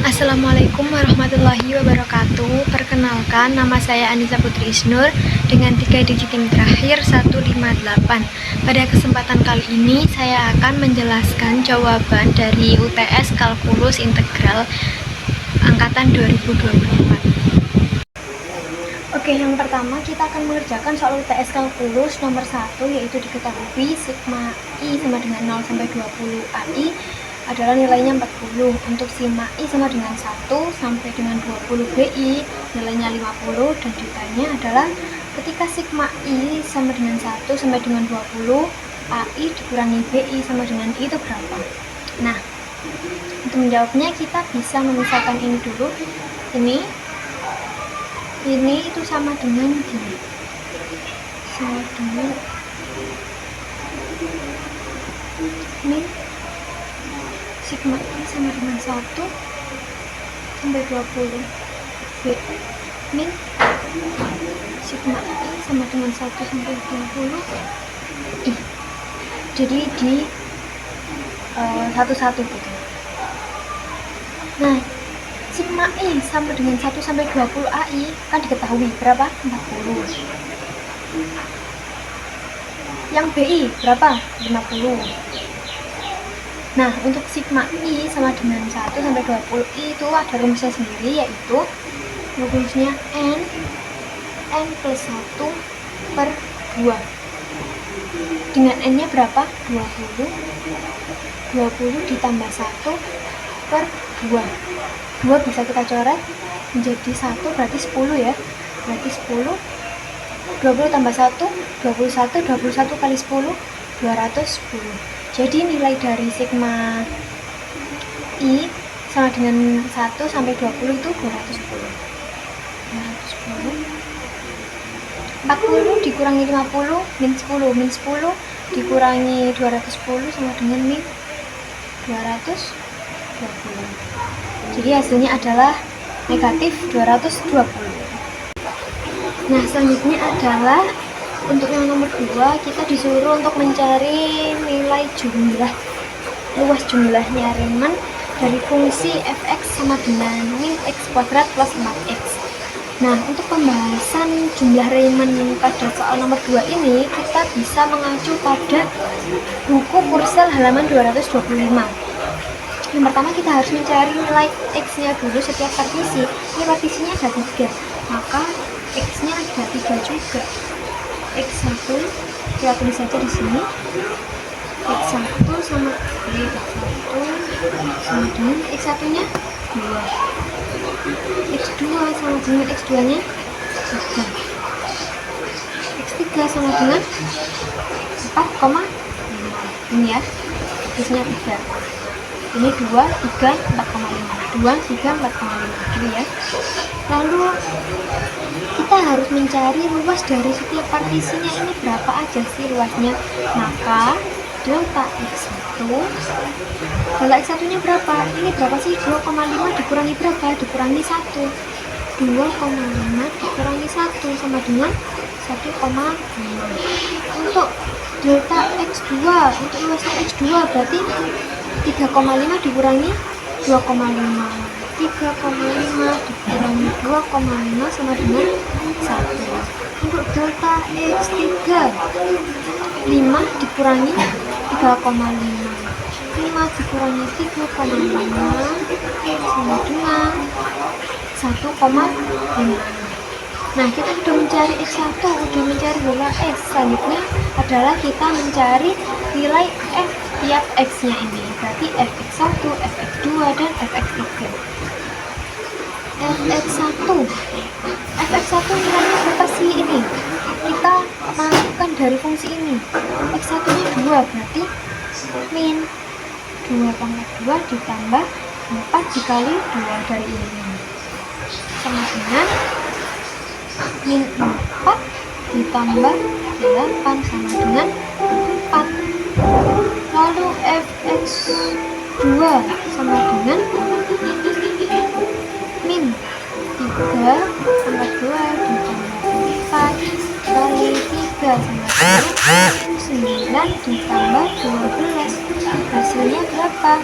Assalamualaikum warahmatullahi wabarakatuh. Perkenalkan, nama saya Anissa Putri Isnur dengan 3 digit NIM terakhir 158. Pada kesempatan kali ini saya akan menjelaskan jawaban dari UTS Kalkulus Integral angkatan 2024. Oke, yang pertama kita akan mengerjakan soal UTS Kalkulus nomor 1, yaitu diketahui sigma I sama dengan 0 sampai 20 AI adalah nilainya 40. Untuk sigma I sama dengan 1 sampai dengan 20 BI nilainya 50, dan ditanya adalah ketika sigma I sama dengan 1 sampai dengan 20 AI dikurangi BI sama dengan I itu berapa? Nah, untuk menjawabnya kita bisa memisahkan ini dulu. Ini itu sama dengan gini, sama dengan ini sigma I sama dengan 1 sampai 20 B min sigma I sama dengan 1 sampai 20 I. Jadi di satu-satu gitu. Nah, sigma I sama dengan 1 sampai 20 AI kan diketahui berapa? 40. Yang BI berapa? 50. Nah, untuk sigma I sama dengan 1 sampai 20 I itu ada rumusnya sendiri, yaitu rumusnya N plus 1 per 2. Dengan N-nya berapa? 20. 20 ditambah 1 per 2. 2 bisa kita coret menjadi 1, berarti 10 ya. Berarti 10. 20 tambah 1, 21 kali 10, 210. Jadi nilai dari sigma I sama dengan 1 sampai 20 itu 210. 40 dikurangi 50 min 10. Min 10 dikurangi 210 sama dengan min 220. Jadi hasilnya adalah negatif 220. Nah, selanjutnya adalah untuk yang nomor 2, kita disuruh untuk mencari nilai jumlah luas jumlahnya Riemann dari fungsi fx sama dengan min x kuadrat plus 4x. Nah, untuk pembahasan jumlah Riemann pada soal nomor 2 ini kita bisa mengacu pada buku Kursel halaman 225. Yang pertama kita harus mencari nilai x-nya dulu setiap partisi. Ini partisinya ada 3, maka x-nya ada 3 juga. X1 kita tulis saja di sini. X1 sama dengan X1-nya 2. X2 sama dengan X2-nya 3. X3 sama dengan 4,5. Ini ya, x-nya 3. Ini 2, 3, 4,5. 2, 3, 4,5 gitu ya. Lalu kita harus mencari luas dari setiap partisinya, ini berapa aja sih luasnya. Maka delta x1 nya berapa? Ini berapa sih? 2,5 dikurangi berapa? Dikurangi 1. 2,5 dikurangi 1 sama dengan 1,5. Untuk delta x2, untuk luasnya x2 berarti 3,5 dikurangi 2,5. 3,5 dikurangi 2,5 sama dengan 1. Untuk delta x3, 5 dikurangi 3,5. 5 dikurangi 3,5 sama dengan 1,5. Nah, kita sudah mencari x1, sudah mencari nilai x. Selanjutnya adalah kita mencari nilai f tiap x-nya ini. Berarti fx1, fx2, dan fx3. fx1 nilainya berapa sih ini? Kita masukkan dari fungsi ini. x1-nya 2, berarti min 2,2 ditambah 4 dikali 2 dari ini sama dengan min 4 ditambah 8 sama dengan 4. Lalu fx2 sama dengan min 3 sama 2 ditambah 4 kali 3 sama dengan 9 ditambah 12. Hasilnya berapa?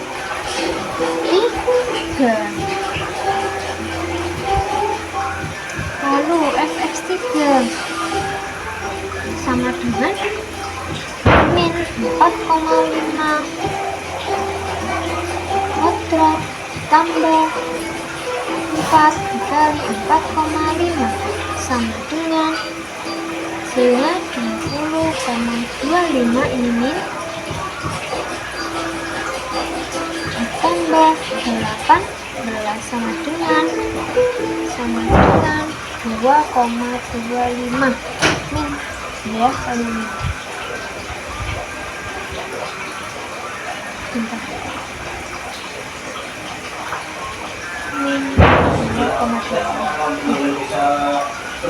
3. kuadrat tambah 4 dikali 4,5 sama dengan hasilnya 20,25 ini min ditambah 18 sama dengan 2,25 min ya ini bentar min 2,25.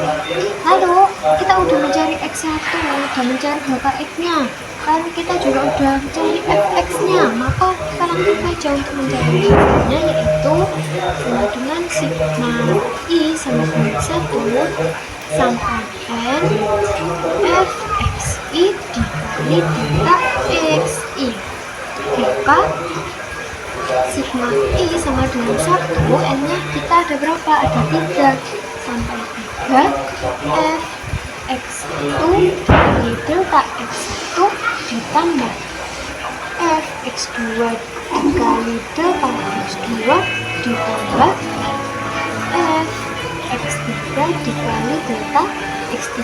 Lalu kita udah mencari X1, udah mencari berapa X-nya, lalu kita juga udah mencari fx-nya, maka kita langsung saja untuk mencari fx-nya, yaitu sama dengan sigma i sama dengan 1 sampai n fxi dikali delta xi. Maka sigma i sama dengan 1, n-nya kita ada berapa? Ada 3 sampai 3 fx1 dikali delta x1 ditambah fx2 dikali delta x2 ditambah fx3 dikali delta x3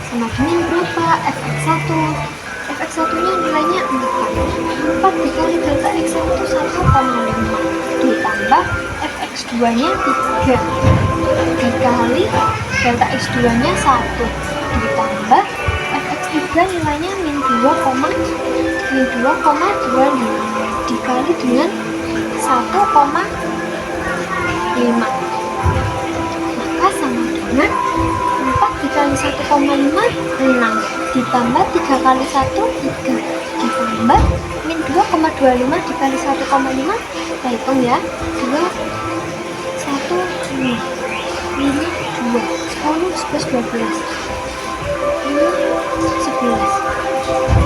sama dengan berapa? fx1 nya nilainya 4 dikali delta x1 1,5 ditambah fx2 nya 3 dikali delta x2 nya 1 ditambah fx3 nilainya min 2,25 dikali dengan 1,5 maka sama dengan 4 dikali 1,5 6 ditambah 3 kali 1 3 ditambah min 2,25 dikali 1,5 kita hitung ya 2 1 5 2 10 11 12 5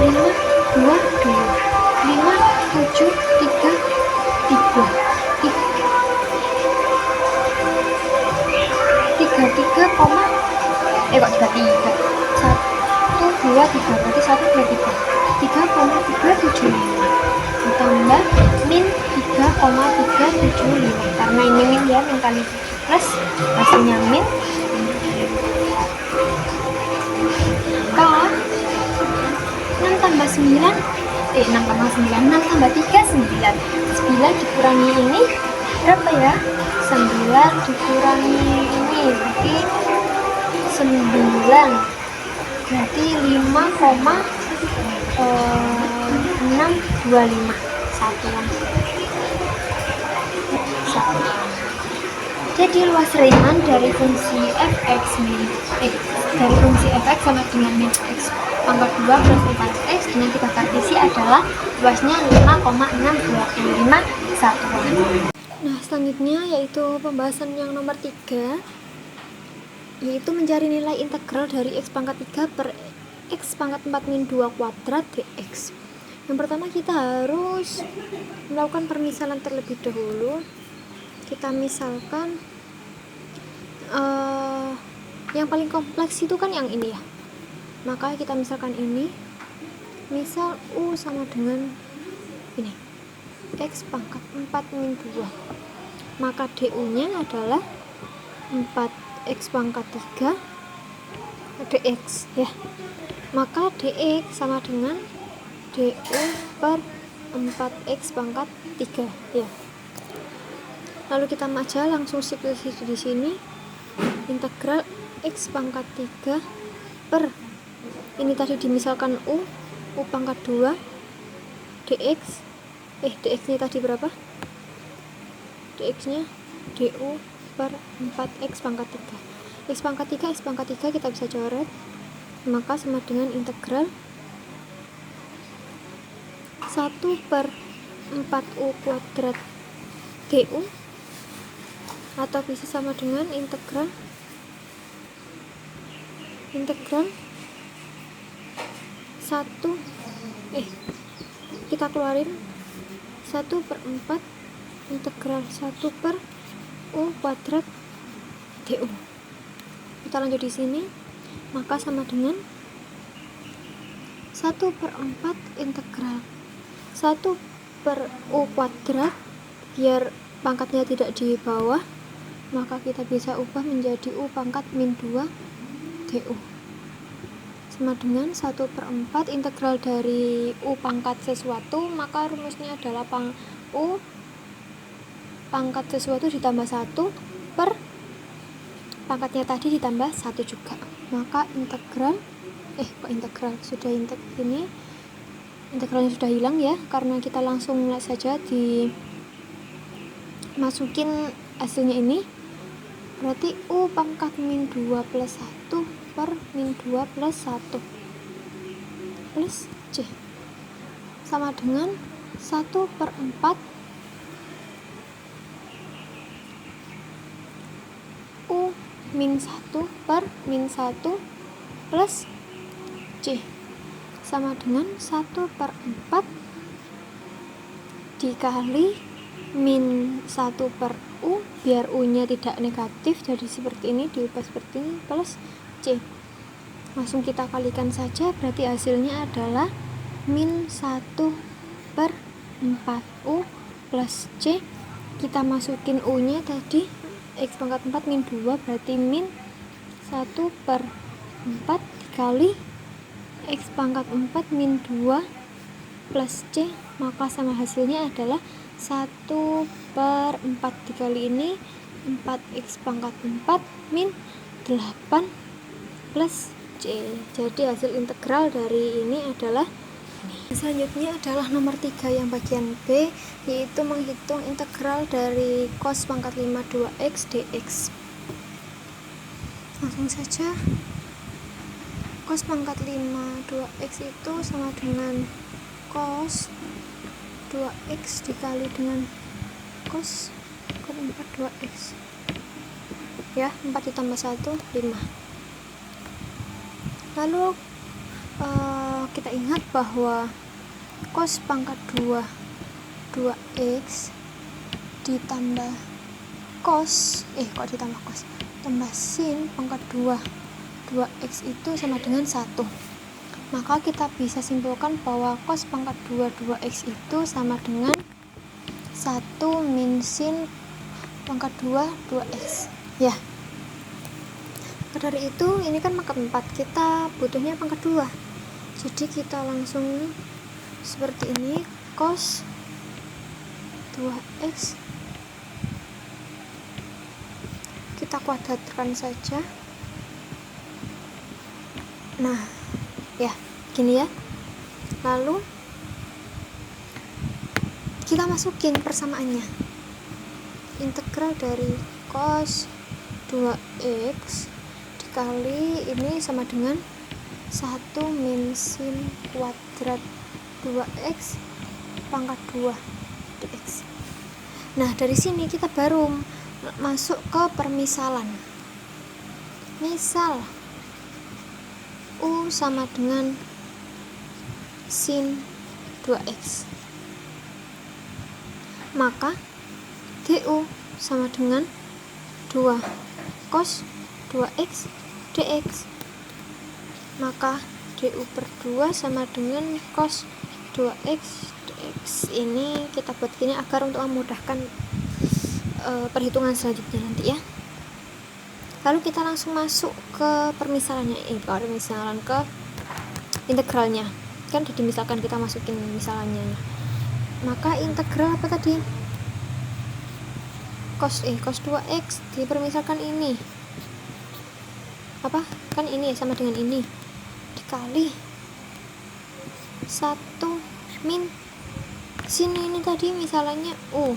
2 2 5 7 3 3 5 7 koma kok 33 1 2 3 berarti 1 2 3 3,375 ditambah min 3,375 karena ini min ya, min kali plus hasilnya min K 6 tambah 9 6 tambah 9 6 tambah 3 9 9 dikurangi ini berapa ya? 9 dikurangi ini berarti 9 berarti 5,625 satuan. Jadi luas Riemann dari fungsi fx dari fungsi fx sama dengan min x pangkat 2 plus 4x dengan 3 kartesi adalah luasnya 5,625 satuan. Nah, selanjutnya yaitu pembahasan yang nomor 3, yaitu mencari nilai integral dari x pangkat 3 per x pangkat 4 min 2 kuadrat dx. Yang pertama kita harus melakukan permisalan terlebih dahulu. Kita misalkan yang paling kompleks itu kan yang ini ya, maka kita misalkan ini, misal u sama dengan ini x pangkat 4 min 2, maka du nya adalah 4x pangkat 3 dx ya, maka dx sama dengan du per 4x pangkat 3 ya. Lalu kita aja langsung substitusi di sini, integral x pangkat 3 per ini tadi dimisalkan u pangkat 2 dx dx nya tadi berapa? Dx nya du per 4x pangkat 3. X pangkat 3 kita bisa coret, maka sama dengan integral 1 per 4u kuadrat du, atau bisa sama dengan integral 1 kita keluarin 1 per 4 integral 1 per u kuadrat du. Kita lanjut di sini, maka sama dengan 1 1/4 integral 1 per U kuadrat. Biar pangkatnya tidak di bawah, maka kita bisa ubah menjadi U pangkat min 2 DU sama dengan 1/4 integral dari U pangkat sesuatu, maka rumusnya adalah U pangkat sesuatu ditambah 1 per pangkatnya tadi ditambah 1 juga. Maka integralnya sudah hilang ya, karena kita langsung saja dimasukin hasilnya ini. Berarti U pangkat min 2 plus 1 per min 2 plus 1 plus C sama dengan 1/4 U min 1 per min 1 plus C sama dengan 1/4 dikali min 1 per U, biar U nya tidak negatif jadi seperti ini, diubah seperti ini, plus C. Langsung kita kalikan saja, berarti hasilnya adalah min 1/4 U plus C. Kita masukin U nya tadi X pangkat 4 min 2, berarti min 1/4 dikali X pangkat 4 min 2 plus C, maka sama hasilnya adalah 1/4 dikali ini 4x pangkat 4 min 8 plus C. Jadi hasil integral dari ini adalah ini. Selanjutnya adalah nomor 3 yang bagian B, yaitu menghitung integral dari cos pangkat 5 2x dx. Langsung saja, cos pangkat 5 2x itu sama dengan cos 2x dikali dengan cos 4 2x ya, 4 ditambah 1 5. Lalu kita ingat bahwa cos pangkat 2 2x ditambah cos tambah sin pangkat 2 2x itu sama dengan 1. Maka kita bisa simpulkan bahwa cos pangkat 2 2x itu sama dengan 1 min sin pangkat 2 2x ya. Dari itu ini kan pangkat 4, kita butuhnya pangkat 2, jadi kita langsung seperti ini, cos 2x kita kuadratkan saja. Nah ya gini ya, lalu kita masukin persamaannya, integral dari cos 2x dikali ini sama dengan 1 min sin kuadrat 2x pangkat 2 dx. Nah dari sini kita baru masuk ke permisalan. Misal U sama dengan sin 2x, maka du sama dengan 2 cos 2x dx, maka du per 2 sama dengan cos 2x dx. Ini kita buat gini agar untuk memudahkan perhitungan selanjutnya nanti ya. Lalu kita langsung masuk ke permisalannya, permisalan ke integralnya. Kan jadi misalkan kita masukin misalannya. Maka integral apa tadi? Cos 2x dipermisalkan ini. Apa? Kan ini sama dengan ini. Dikali 1 min sin ini tadi misalannya U.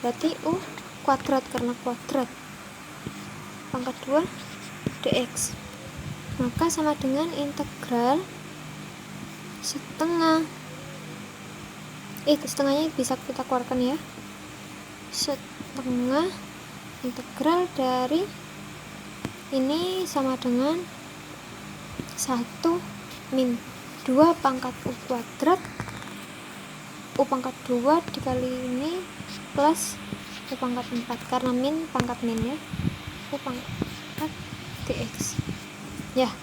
Berarti U kuadrat karena kuadrat pangkat 2 dx, maka sama dengan integral setengah, setengahnya bisa kita keluarkan ya, setengah integral dari ini sama dengan 1 min 2 pangkat U kuadrat U pangkat 2 dikali ini plus U pangkat 4, karena min pangkat min ya, U pangkat dx ya.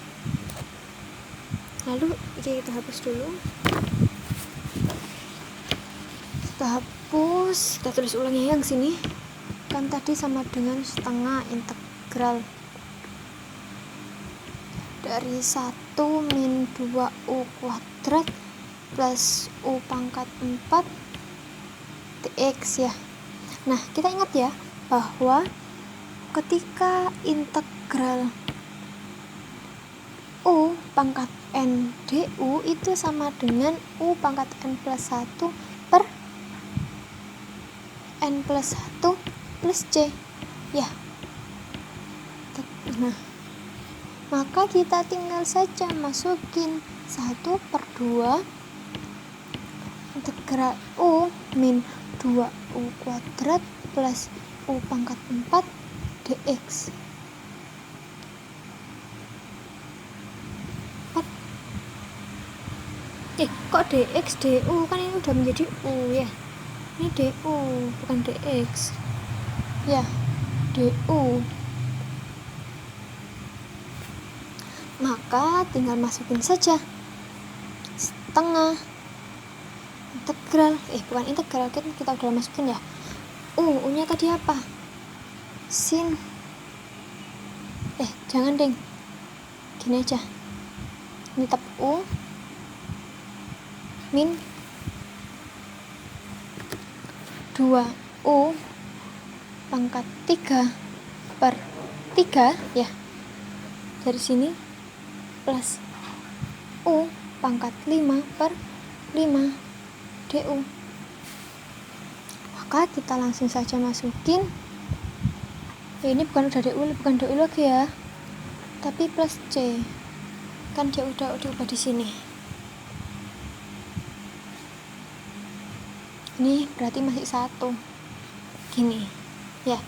Lalu kita hapus dulu. Kita hapus, kita tulis ulang ya yang sini. Kan tadi sama dengan setengah integral dari 1 min 2u kuadrat plus u pangkat 4 dx ya. Nah, kita ingat ya bahwa ketika integral u pangkat n du itu sama dengan u pangkat n plus 1 per n plus 1 plus c ya. Nah, maka kita tinggal saja masukin 1/2 integral u min 2u kuadrat plus u pangkat 4 dx. Kok dx du, kan ini udah menjadi u ya. Ini du bukan dx ya, du. Maka tinggal masukin saja setengah integral, bukan integral, kan kita udah masukin ya. U nya tadi apa? Sin. Jangan deng, gini aja, ini tetap u min 2u pangkat 3/3 ya, dari sini plus u pangkat 5/5 du. Maka kita langsung saja masukin, ini bukan udah du, bukan du lagi ya, tapi plus c, kan dia udah diubah di sini. Ini berarti masih 1 gini ya.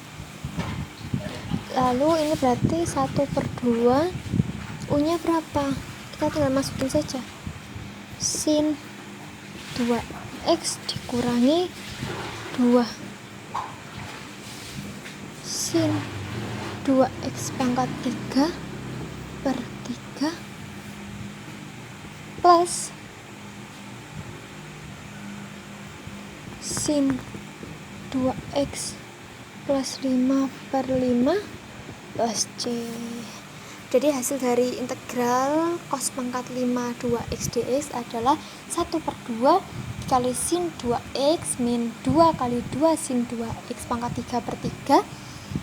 Lalu ini berarti 1/2, u nya berapa, kita tinggal masukin saja sin 2x dikurangi 2 sin 2x pangkat 3/3 plus sin 2x plus 5/5 plus c. Jadi hasil dari integral cos pangkat 5 2x dx adalah 1/2 dikali sin 2x min 2 kali 2 sin 2x pangkat 3/3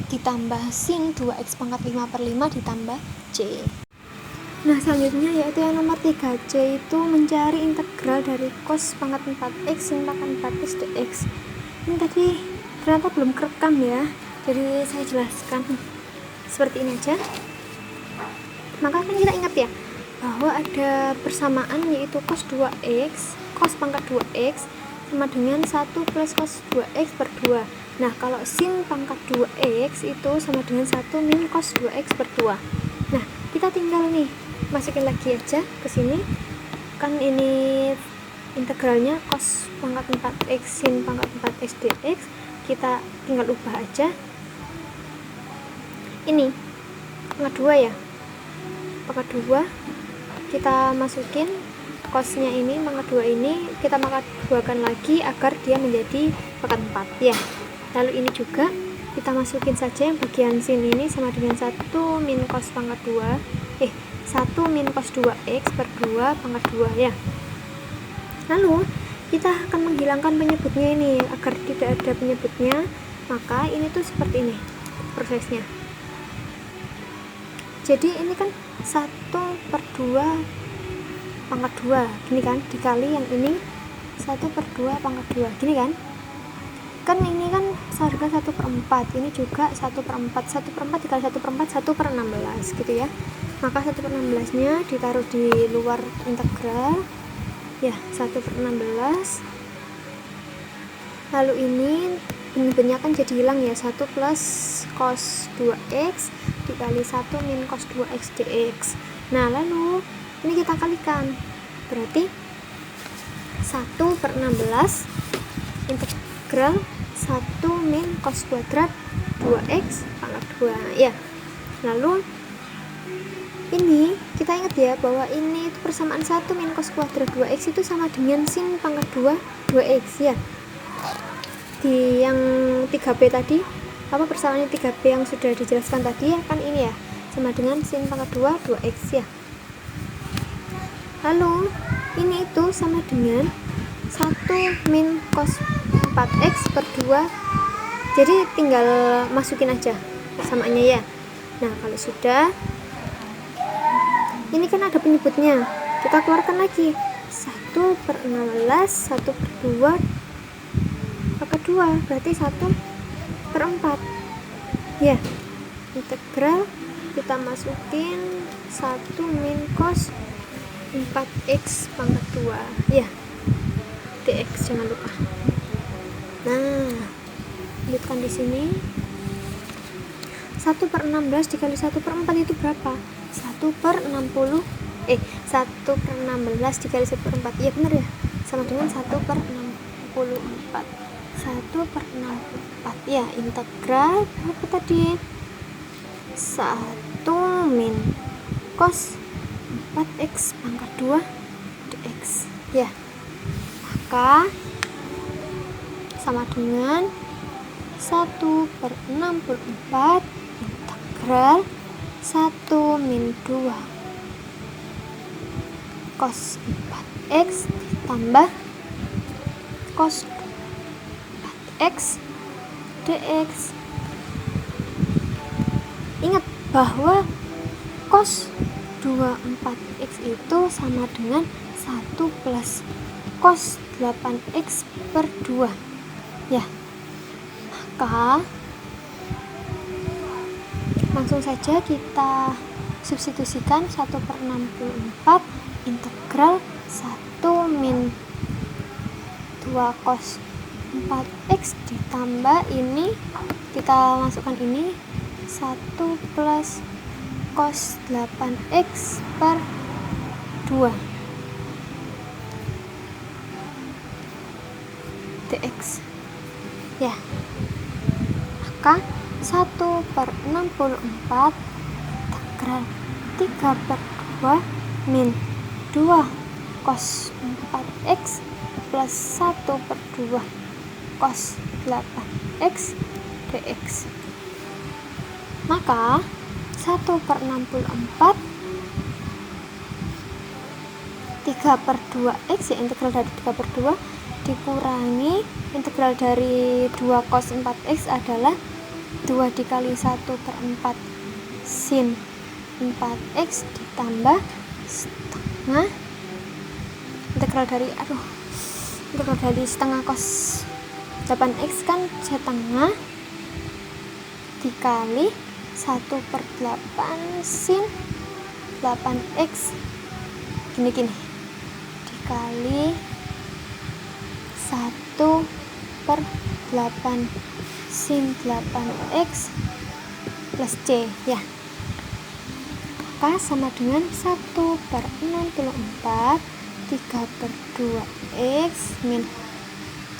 ditambah sin 2x pangkat 5/5 ditambah c. Nah, selanjutnya yaitu yang nomor 3c, itu mencari integral dari cos pangkat 4x sin pangkat 4x dx. Ini tadi ternyata belum kerekam ya, jadi saya jelaskan seperti ini aja. Maka kan kita ingat ya bahwa ada persamaan yaitu cos 2x, cos pangkat 2x sama dengan 1 plus cos 2x per 2. Nah, kalau sin pangkat 2x itu sama dengan 1 min cos 2x per 2. Nah, kita tinggal nih masukin lagi aja ke sini. Kan ini integralnya cos pangkat 4x sin pangkat 4x dx, kita tinggal ubah aja. Ini pangkat 2 ya, pangkat 2 kita masukin cosnya, ini pangkat 2 ini kita pangkat 2kan lagi agar dia menjadi pangkat 4 ya. Lalu ini juga kita masukin saja yang bagian sin ini sama dengan 1 min cos pangkat 2 1 min cos 2x per 2 pangkat 2 ya. Lalu kita akan menghilangkan penyebutnya ini agar tidak ada penyebutnya. Maka ini tuh seperti ini prosesnya. Jadi ini kan 1/2 pangkat 2 gini kan, dikali yang ini 1/2 pangkat 2 gini kan. Kan ini kan seharga 1/4, ini juga 1/4. 1/4 dikali 1/4 1/16 gitu ya. Maka 1/16 nya ditaruh di luar integral ya, 1/16. Lalu ini benar-benar kan jadi hilang ya, 1 plus cos 2x dikali 1 min cos 2x dx. Nah, lalu ini kita kalikan, berarti 1/16 integral 1 min cos kuadrat 2x pangkat 2 ya. Lalu Ini kita ingat ya bahwa ini itu persamaan 1 min cos kuadrat 2x itu sama dengan sin pangkat 2x ya. Di yang 3b tadi, apa persamaannya 3b yang sudah dijelaskan tadi ya, kan ini ya sama dengan sin pangkat 2x ya. Lalu ini itu sama dengan 1 min cos 4x per 2. Jadi tinggal masukin aja samaannya ya. Nah kalau sudah, ini kan ada penyebutnya, kita keluarkan lagi 1 per 16, 1 per 2 pangkat 2, berarti 1 per 4 ya. Integral kita masukin 1 min cos 4x pangkat 2 ya, dx jangan lupa. Nah lanjutkan di sini, 1 per 16 dikali 1 per 4 itu berapa? 1 per 60, 1 per 16 dikali 1 per 4, iya bener ya, sama dengan 1 per 64, 1 per 64 ya. Integral apa tadi? 1 min cos 4x pangkat 2 dx ya. Maka sama dengan 1 per 64 integral 1 min 2 cos 4x ditambah cos 4x dx. Ingat bahwa cos 24x itu sama dengan 1 plus cos 8x per 2 ya. Maka langsung saja kita substitusikan 1 per 64 integral 1 min 2 cos 4x ditambah ini, kita masukkan ini 1 plus cos 8x per 2 dx ya. Maka 1 per 64 integral 3 per 2 min 2 cos 4x plus 1 per 2 cos 8x dx. Maka 1 per 64 3 per 2x ya, integral dari 3 per 2 dikurangi integral dari 2 cos 4x adalah 2 dikali 1 per 4 sin 4x ditambah setengah integral dari setengah cos 8x kan setengah dikali 1 per 8 sin 8x gini dikali 1 per 8 sin 8x plus c ya. Maka sama dengan 1 per 64 3 per 2x min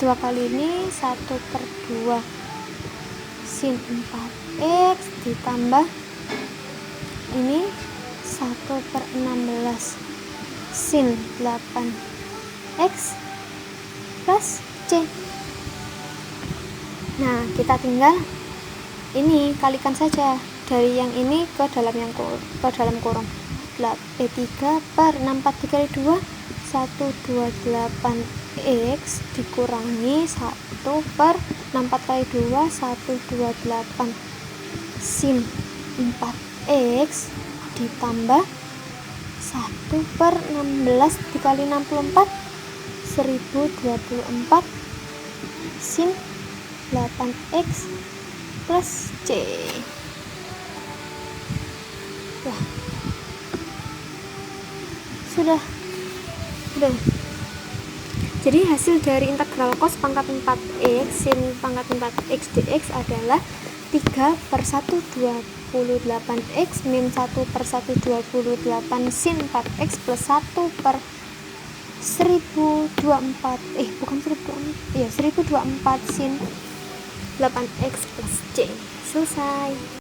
2 kali ini 1 per 2 sin 4x ditambah ini 1 per 16 sin 8x plus c. Nah kita tinggal ini kalikan saja dari yang ini ke dalam kurung. 3 per 64 dikali 2 128x dikurangi 1 per 64 kali 2 128 sin 4x ditambah 1 per 16 dikali 64 1024 sin 8x plus c ya. Sudah. Jadi hasil dari integral cos pangkat 4x sin pangkat 4x dx adalah 3 per 128x min 1 per 128 sin 4x plus 1 per 1024 1024 sin 8x plus c. Selesai.